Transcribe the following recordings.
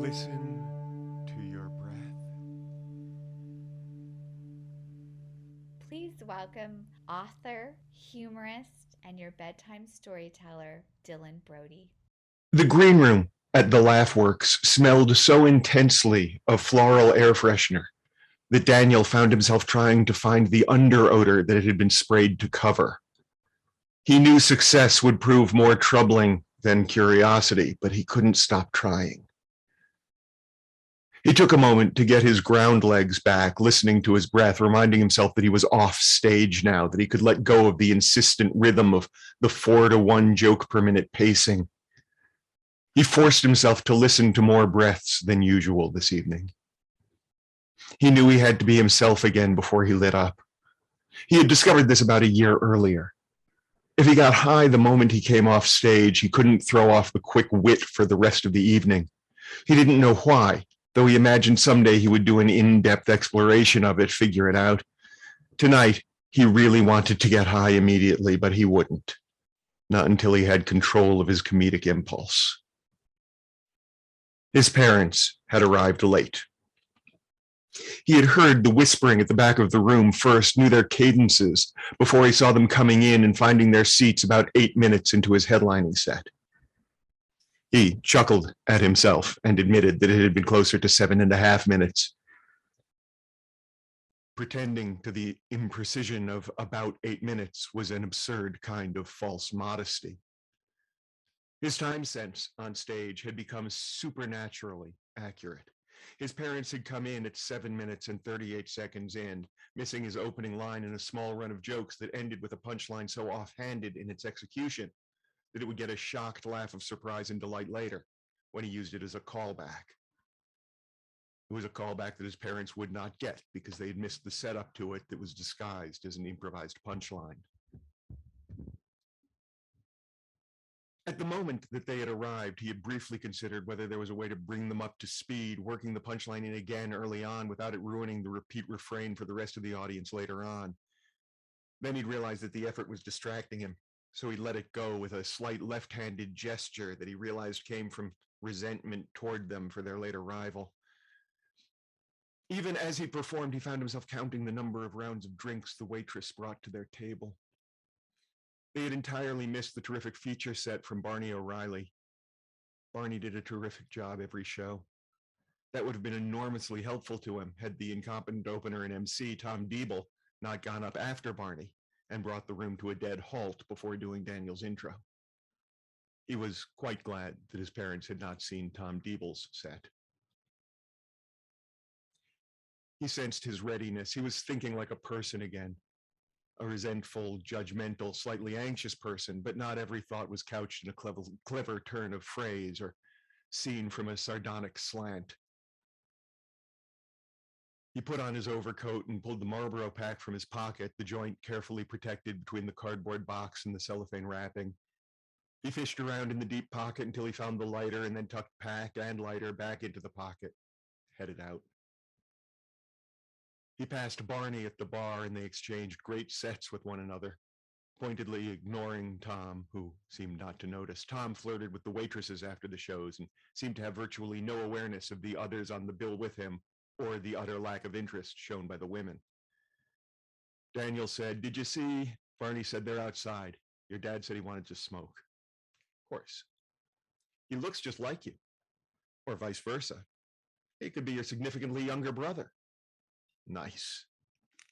Listen to your breath. Please welcome author, humorist, and your bedtime storyteller, Dylan Brody. The green room at the Laugh Works smelled so intensely of floral air freshener that Daniel found himself trying to find the underodor that it had been sprayed to cover. He knew success would prove more troubling than curiosity, but he couldn't stop trying. He took a moment to get his ground legs back, listening to his breath, reminding himself that he was off stage now, that he could let go of the insistent rhythm of the 4-to-1 joke per minute pacing. He forced himself to listen to more breaths than usual this evening. He knew he had to be himself again before he lit up. He had discovered this about a year earlier. If he got high the moment he came off stage, he couldn't throw off the quick wit for the rest of the evening. He didn't know why, though he imagined someday he would do an in-depth exploration of it, figure it out. Tonight, he really wanted to get high immediately, but he wouldn't. Not until he had control of his comedic impulse. His parents had arrived late. He had heard the whispering at the back of the room first, knew their cadences, before he saw them coming in and finding their seats about 8 minutes into his headlining set. He chuckled at himself and admitted that it had been closer to 7.5 minutes. Pretending to the imprecision of about 8 minutes was an absurd kind of false modesty. His time sense on stage had become supernaturally accurate. His parents had come in at 7 minutes and 38 seconds in, missing his opening line in a small run of jokes that ended with a punchline so offhanded in its execution that it would get a shocked laugh of surprise and delight later when he used it as a callback. It was a callback that his parents would not get because they had missed the setup to it that was disguised as an improvised punchline. At the moment that they had arrived, he had briefly considered whether there was a way to bring them up to speed, working the punchline in again early on without it ruining the repeat refrain for the rest of the audience later on. Then he'd realized that the effort was distracting him, so he let it go with a slight left-handed gesture that he realized came from resentment toward them for their late arrival. Even as he performed, he found himself counting the number of rounds of drinks the waitress brought to their table. They had entirely missed the terrific feature set from Barney O'Reilly. Barney did a terrific job every show. That would have been enormously helpful to him had the incompetent opener and MC, Tom Diebel, not gone up after Barney and brought the room to a dead halt before doing Daniel's intro. He was quite glad that his parents had not seen Tom Diebel's set. He sensed his readiness. He was thinking like a person again, a resentful, judgmental, slightly anxious person, but not every thought was couched in a clever turn of phrase or seen from a sardonic slant. He put on his overcoat and pulled the Marlboro pack from his pocket, the joint carefully protected between the cardboard box and the cellophane wrapping. He fished around in the deep pocket until he found the lighter and then tucked pack and lighter back into the pocket, headed out. He passed Barney at the bar and they exchanged great sets with one another, pointedly ignoring Tom, who seemed not to notice. Tom flirted with the waitresses after the shows and seemed to have virtually no awareness of the others on the bill with him or the utter lack of interest shown by the women. Daniel said, "Did you see?" Barney said, "They're outside. Your dad said he wanted to smoke." Of course. He looks just like you, or vice versa. He could be your significantly younger brother. Nice.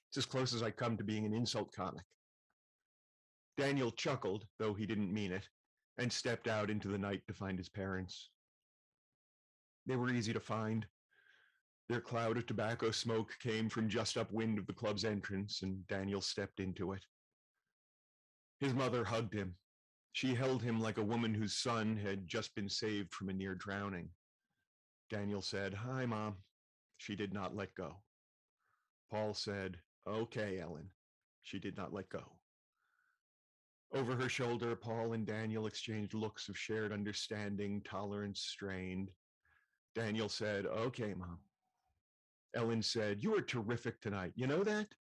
It's as close as I come to being an insult comic. Daniel chuckled, though he didn't mean it, and stepped out into the night to find his parents. They were easy to find. Their cloud of tobacco smoke came from just upwind of the club's entrance, and Daniel stepped into it. His mother hugged him. She held him like a woman whose son had just been saved from a near drowning. Daniel said, "Hi, Mom." She did not let go. Paul said, "Okay, Ellen." She did not let go. Over her shoulder, Paul and Daniel exchanged looks of shared understanding, tolerance strained. Daniel said, "Okay, Mom." Ellen said, "You were terrific tonight. You know that?"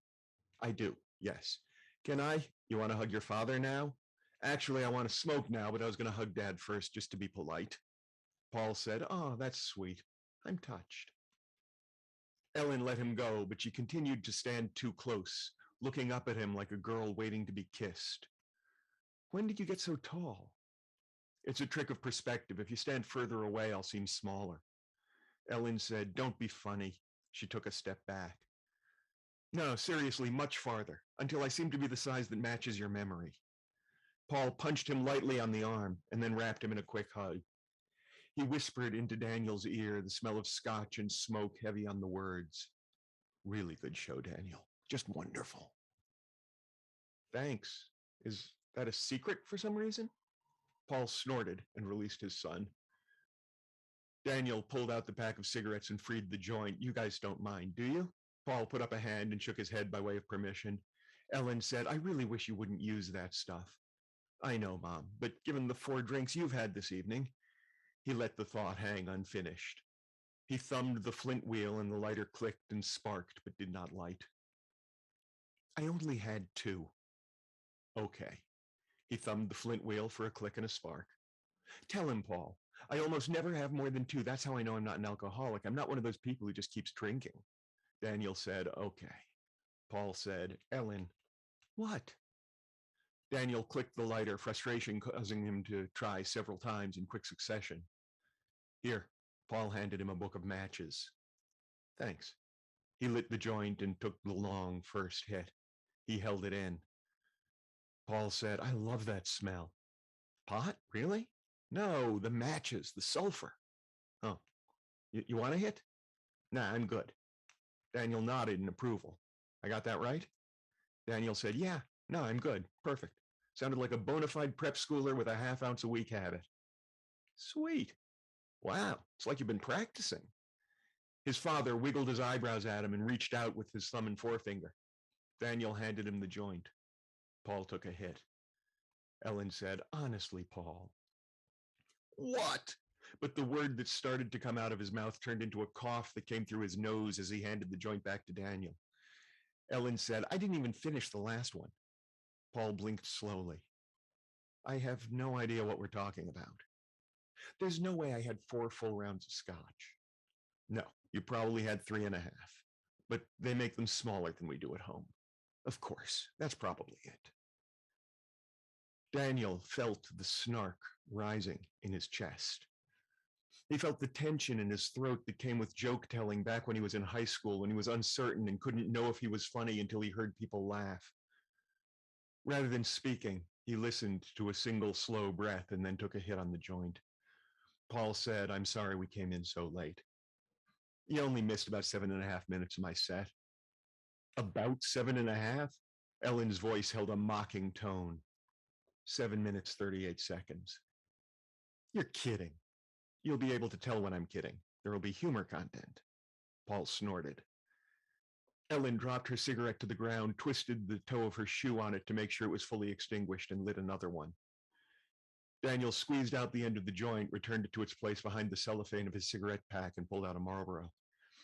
"I do, yes." "Can I? You want to hug your father now?" "Actually, I want to smoke now, but I was going to hug Dad first just to be polite." Paul said, "Oh, that's sweet." I'm touched. Ellen let him go, but she continued to stand too close, looking up at him like a girl waiting to be kissed. When did you get so tall? It's a trick of perspective. If you stand further away, I'll seem smaller. Ellen said, don't be funny. She took a step back. No, seriously, much farther, until I seem to be the size that matches your memory. Paul punched him lightly on the arm and then wrapped him in a quick hug. He whispered into Daniel's ear, the smell of scotch and smoke heavy on the words. Really good show, Daniel. Just wonderful. Thanks. Is that a secret for some reason? Paul snorted and released his son. Daniel pulled out the pack of cigarettes and freed the joint. You guys don't mind, do you? Paul put up a hand and shook his head by way of permission. Ellen said, I really wish you wouldn't use that stuff. I know, Mom, but given the 4 drinks you've had this evening, he let the thought hang unfinished. He thumbed the flint wheel and the lighter clicked and sparked but did not light. I only had 2. Okay. He thumbed the flint wheel for a click and a spark. Tell him, Paul. I almost never have more than 2. That's how I know I'm not an alcoholic. I'm not one of those people who just keeps drinking. Daniel said, okay. Paul said, Ellen, what? Daniel clicked the lighter, frustration causing him to try several times in quick succession. Here, Paul handed him a book of matches. Thanks. He lit the joint and took the long first hit. He held it in. Paul said, I love that smell. Pot? Really? No, the matches, the sulfur. Oh, you want a hit? Nah, I'm good. Daniel nodded in approval. I got that right? Daniel said, yeah, no, I'm good. Perfect. Sounded like a bona fide prep schooler with a half-ounce a week habit. Sweet. Wow, it's like you've been practicing. His father wiggled his eyebrows at him and reached out with his thumb and forefinger. Daniel handed him the joint. Paul took a hit. Ellen said, honestly, Paul. What? But the word that started to come out of his mouth turned into a cough that came through his nose as he handed the joint back to Daniel. Ellen said, I didn't even finish the last one. Paul blinked slowly. I have no idea what we're talking about. There's no way I had 4 full rounds of scotch. No, you probably had 3.5. But they make them smaller than we do at home. Of course, that's probably it. Daniel felt the snark rising in his chest. He felt the tension in his throat that came with joke telling back when he was in high school, when he was uncertain and couldn't know if he was funny until he heard people laugh. Rather than speaking, he listened to a single slow breath and then took a hit on the joint. Paul said, I'm sorry we came in so late. You only missed about 7.5 minutes of my set. About 7.5? Ellen's voice held a mocking tone. 7 minutes, 38 seconds. You're kidding. You'll be able to tell when I'm kidding. There will be humor content. Paul snorted. Ellen dropped her cigarette to the ground, twisted the toe of her shoe on it to make sure it was fully extinguished, and lit another one. Daniel squeezed out the end of the joint, returned it to its place behind the cellophane of his cigarette pack, and pulled out a Marlboro.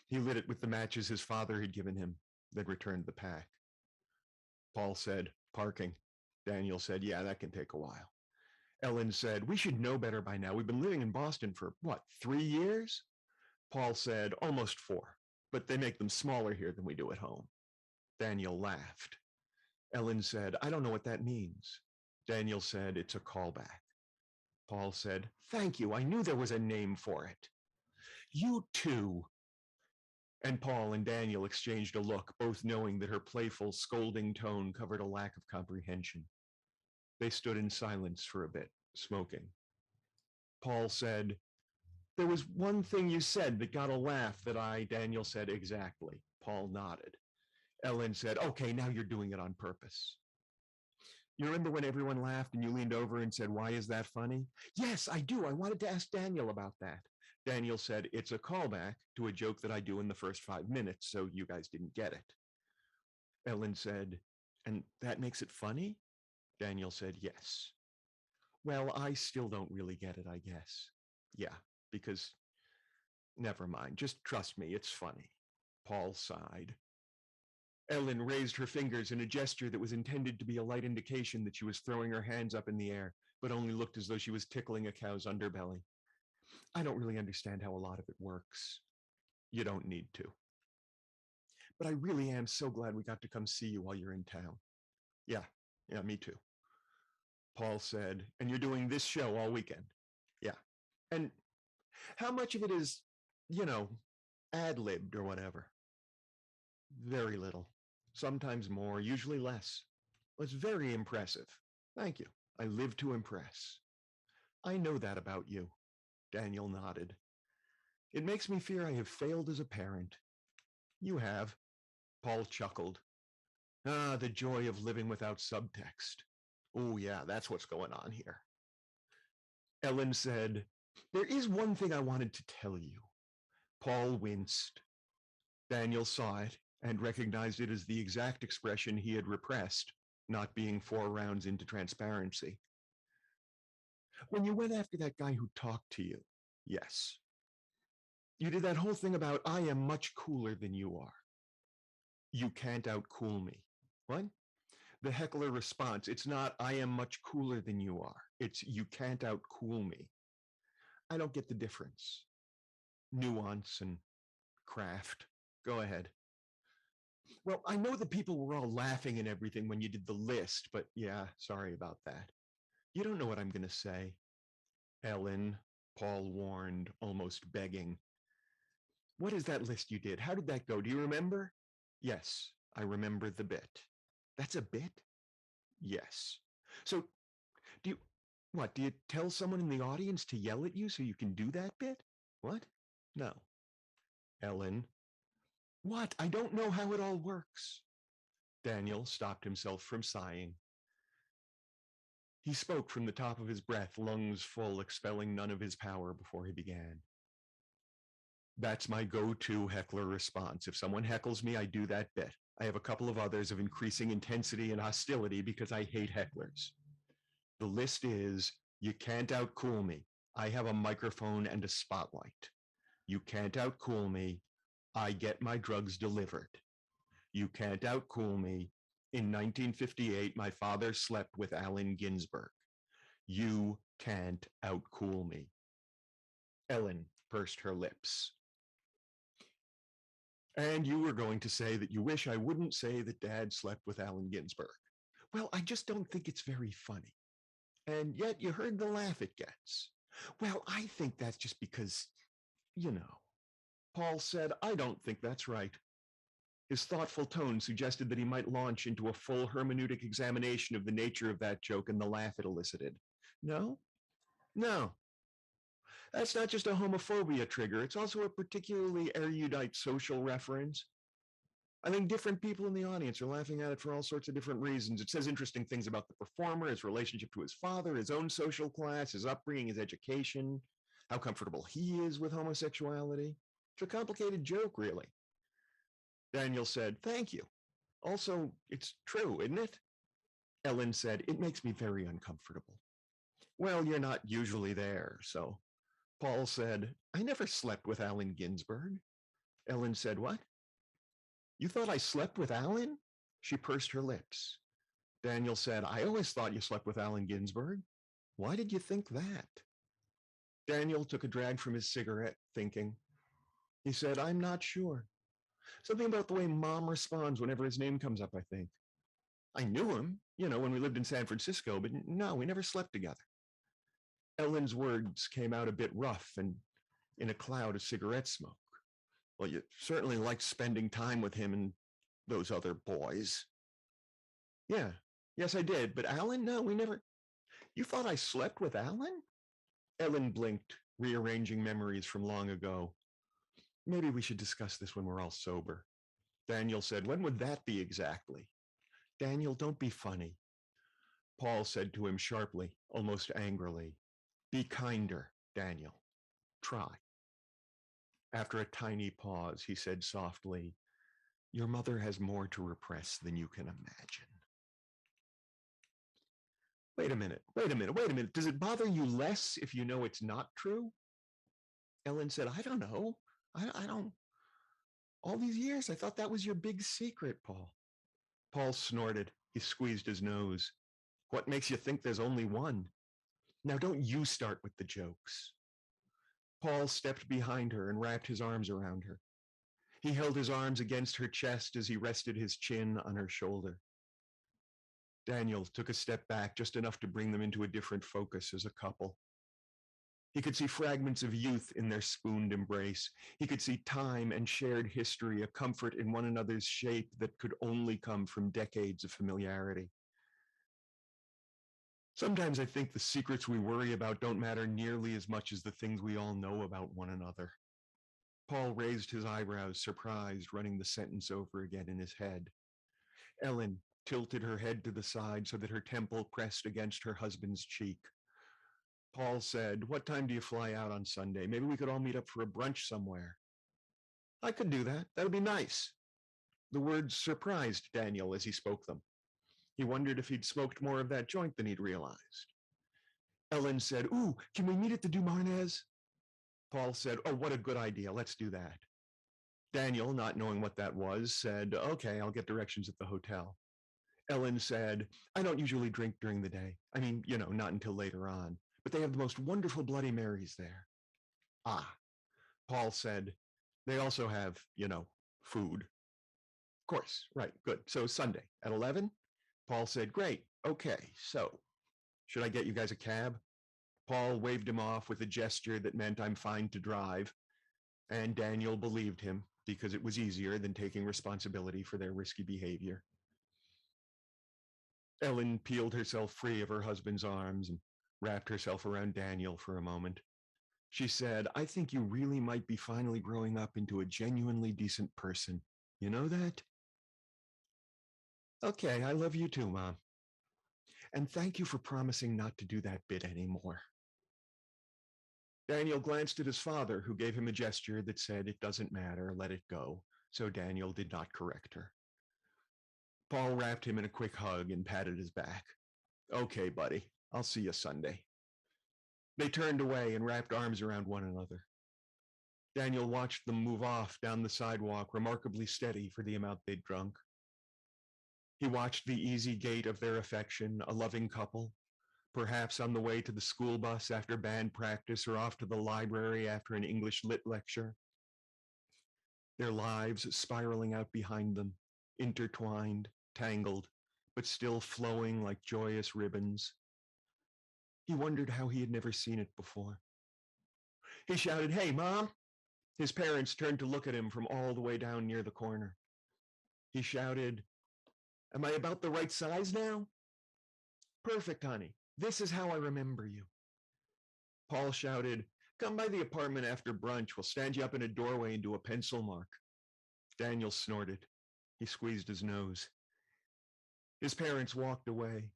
He lit it with the matches his father had given him, then returned the pack. Paul said, parking. Daniel said, yeah, that can take a while. Ellen said, we should know better by now. We've been living in Boston for, 3 years? Paul said, almost 4, but they make them smaller here than we do at home. Daniel laughed. Ellen said, I don't know what that means. Daniel said, it's a callback. Paul said, thank you. I knew there was a name for it. You too. And Paul and Daniel exchanged a look, both knowing that her playful, scolding tone covered a lack of comprehension. They stood in silence for a bit, smoking. Paul said, there was one thing you said that got a laugh that Daniel said, exactly. Paul nodded. Ellen said, okay, now you're doing it on purpose. You remember when everyone laughed and you leaned over and said, why is that funny? Yes, I do. I wanted to ask Daniel about that. Daniel said, it's a callback to a joke that I do in the first 5 minutes, so you guys didn't get it. Ellen said, and that makes it funny? Daniel said, yes. Well, I still don't really get it, I guess. Yeah, because, never mind, just trust me, it's funny. Paul sighed. Ellen raised her fingers in a gesture that was intended to be a light indication that she was throwing her hands up in the air, but only looked as though she was tickling a cow's underbelly. I don't really understand how a lot of it works. You don't need to. But I really am so glad we got to come see you while you're in town. Yeah, me too. Paul said, and you're doing this show all weekend? Yeah. And how much of it is, you know, ad-libbed or whatever? Very little. Sometimes more, usually less. It's very impressive. Thank you. I live to impress. I know that about you. Daniel nodded. It makes me fear I have failed as a parent. You have. Paul chuckled. Ah, the joy of living without subtext. Oh, yeah, that's what's going on here. Ellen said, there is one thing I wanted to tell you. Paul winced. Daniel saw it and recognized it as the exact expression he had repressed, not being 4 rounds into transparency. When you went after that guy who talked to you, yes. You did that whole thing about, I am much cooler than you are. You can't outcool me. What? The heckler response, it's not, I am much cooler than you are. It's, you can't outcool me. I don't get the difference. Nuance and craft. Go ahead. Well, I know the people were all laughing and everything when you did the list, but yeah, sorry about that. You don't know what I'm going to say. Ellen, Paul warned, almost begging. What is that list you did? How did that go? Do you remember? Yes, I remember the bit. That's a bit? Yes. So, do you tell someone in the audience to yell at you so you can do that bit? What? No. Ellen. What? I don't know how it all works. Daniel stopped himself from sighing. He spoke from the top of his breath, lungs full, expelling none of his power before he began. That's my go-to heckler response. If someone heckles me, I do that bit. I have a couple of others of increasing intensity and hostility because I hate hecklers. The list is, you can't outcool me. I have a microphone and a spotlight. You can't outcool me. I get my drugs delivered. You can't outcool me. In 1958, my father slept with Allen Ginsberg. You can't outcool me. Ellen pursed her lips. And you were going to say that you wish I wouldn't say that Dad slept with Allen Ginsberg. Well, I just don't think it's very funny. And yet you heard the laugh it gets. Well, I think that's just because, you know. Paul said, I don't think that's right. His thoughtful tone suggested that he might launch into a full hermeneutic examination of the nature of that joke and the laugh it elicited. No? No. That's not just a homophobia trigger. It's also a particularly erudite social reference. I think different people in the audience are laughing at it for all sorts of different reasons. It says interesting things about the performer, his relationship to his father, his own social class, his upbringing, his education, how comfortable he is with homosexuality. It's a complicated joke, really. Daniel said, thank you. Also, it's true, isn't it? Ellen said, it makes me very uncomfortable. Well, you're not usually there, so. Paul said, I never slept with Allen Ginsberg. Ellen said, what? You thought I slept with Allen? She pursed her lips. Daniel said, I always thought you slept with Allen Ginsberg. Why did you think that? Daniel took a drag from his cigarette, thinking. He said, I'm not sure. Something about the way Mom responds whenever his name comes up, I think. I knew him, when we lived in San Francisco, but no, we never slept together. Ellen's words came out a bit rough and in a cloud of cigarette smoke. Well, you certainly liked spending time with him and those other boys. Yeah, yes, I did. But Allen, no, we never. You thought I slept with Allen? Ellen blinked, rearranging memories from long ago. Maybe we should discuss this when we're all sober. Daniel said, when would that be exactly? Daniel, don't be funny. Paul said to him sharply, almost angrily, be kinder, Daniel. Try. After a tiny pause, he said softly, your mother has more to repress than you can imagine. Wait a minute. Does it bother you less if you know it's not true? Ellen said, I don't know. I don't. All these years, I thought that was your big secret, Paul. Paul snorted. He squeezed his nose. What makes you think there's only one? Now don't you start with the jokes. Paul stepped behind her and wrapped his arms around her. He held his arms against her chest as he rested his chin on her shoulder. Daniel took a step back, just enough to bring them into a different focus as a couple. He could see fragments of youth in their spooned embrace. He could see time and shared history, a comfort in one another's shape that could only come from decades of familiarity. Sometimes I think the secrets we worry about don't matter nearly as much as the things we all know about one another. Paul raised his eyebrows, surprised, running the sentence over again in his head. Ellen tilted her head to the side so that her temple pressed against her husband's cheek. Paul said, "What time do you fly out on Sunday? Maybe we could all meet up for a brunch somewhere." "I could do that. That would be nice." The words surprised Daniel as he spoke them. He wondered if he'd smoked more of that joint than he'd realized. Ellen said, "Ooh, can we meet at the Dumarnez?" Paul said, "Oh, what a good idea. Let's do that." Daniel, not knowing what that was, said, "Okay, I'll get directions at the hotel." Ellen said, "I don't usually drink during the day. I mean, not until later on. But they have the most wonderful Bloody Marys there." "Ah," Paul said, "they also have, food." "Of course, right, good. So Sunday at 11? Paul said, "Great, okay, so should I get you guys a cab?" Paul waved him off with a gesture that meant I'm fine to drive, and Daniel believed him because it was easier than taking responsibility for their risky behavior. Ellen peeled herself free of her husband's arms and wrapped herself around Daniel for a moment. She said, "I think you really might be finally growing up into a genuinely decent person. You know that?" "Okay, I love you too, Mom. And thank you for promising not to do that bit anymore." Daniel glanced at his father, who gave him a gesture that said, "It doesn't matter, let it go," so Daniel did not correct her. Paul wrapped him in a quick hug and patted his back. "Okay, buddy, I'll see you Sunday." They turned away and wrapped arms around one another. Daniel watched them move off down the sidewalk, remarkably steady for the amount they'd drunk. He watched the easy gait of their affection, a loving couple, perhaps on the way to the school bus after band practice or off to the library after an English lit lecture. Their lives spiraling out behind them, intertwined, tangled, but still flowing like joyous ribbons. He wondered how he had never seen it before. He shouted, "Hey, Mom!" His parents turned to look at him from all the way down near the corner. He shouted, "Am I about the right size now?" "Perfect, honey. This is how I remember you." Paul shouted, "Come by the apartment after brunch. We'll stand you up in a doorway and do a pencil mark." Daniel snorted. He squeezed his nose. His parents walked away.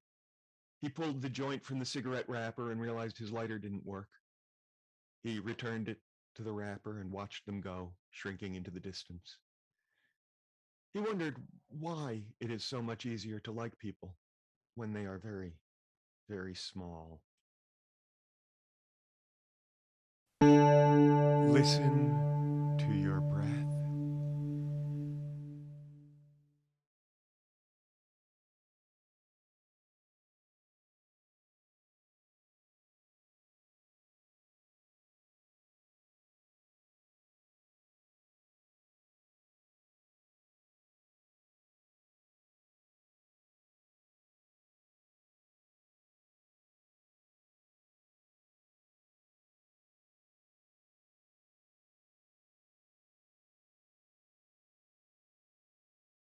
He pulled the joint from the cigarette wrapper and realized his lighter didn't work. He returned it to the wrapper and watched them go, shrinking into the distance. He wondered why it is so much easier to like people when they are very, very small. Listen